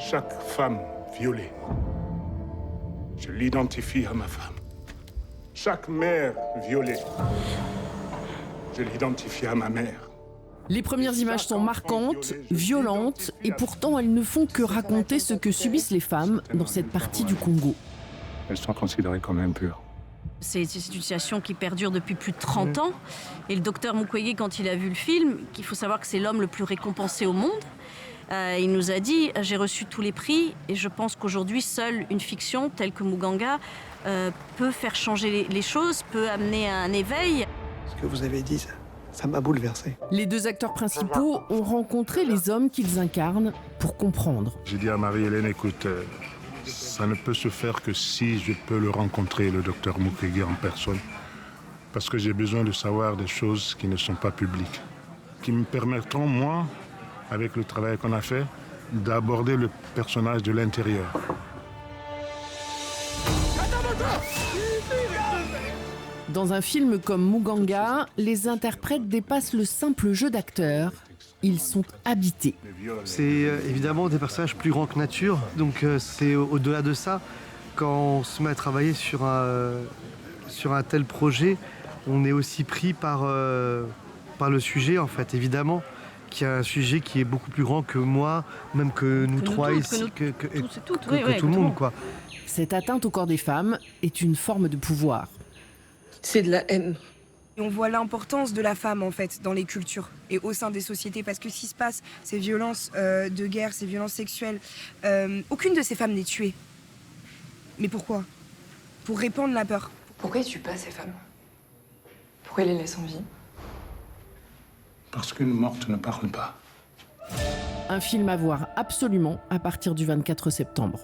Chaque femme violée, je l'identifie à ma femme. Chaque mère violée, je l'identifie à ma mère. Les premières images sont marquantes, violentes, et pourtant elles ne font que raconter ce que subissent les femmes dans cette partie du Congo. Elles sont considérées comme impures. C'est une situation qui perdure depuis plus de 30 ans. Et le docteur Mukwege, quand il a vu le film, qu'il faut savoir que c'est l'homme le plus récompensé au monde, il nous a dit « J'ai reçu tous les prix et je pense qu'aujourd'hui, seule une fiction telle que Muganga peut faire changer les choses, peut amener à un éveil. » Ce que vous avez dit, ça m'a bouleversé. Les deux acteurs principaux ont rencontré les hommes qu'ils incarnent pour comprendre. J'ai dit à Marie-Hélène, écoute, ça ne peut se faire que si je peux le rencontrer, le docteur Mukwege, en personne. Parce que j'ai besoin de savoir des choses qui ne sont pas publiques, qui me permettront, moi, avec le travail qu'on a fait, d'aborder le personnage de l'intérieur. Dans un film comme Muganga, les interprètes dépassent le simple jeu d'acteur. Ils sont habités. C'est évidemment des personnages plus grands que nature, donc c'est au-delà de ça. Quand on se met à travailler sur un tel projet, on est aussi pris par le sujet, en fait, évidemment, qui est un sujet qui est beaucoup plus grand que moi, même que nous trois ici, que tout le monde, quoi. Cette atteinte au corps des femmes est une forme de pouvoir. C'est de la haine. Et on voit l'importance de la femme, en fait, dans les cultures et au sein des sociétés. Parce que ce qui se passe, ces violences de guerre, ces violences sexuelles, aucune de ces femmes n'est tuée. Mais pourquoi? Pour répandre la peur. Pourquoi ils tuent pas ces femmes? Pourquoi ils les laissent en vie? Parce qu'une morte ne parle pas. Un film à voir absolument à partir du 24 septembre.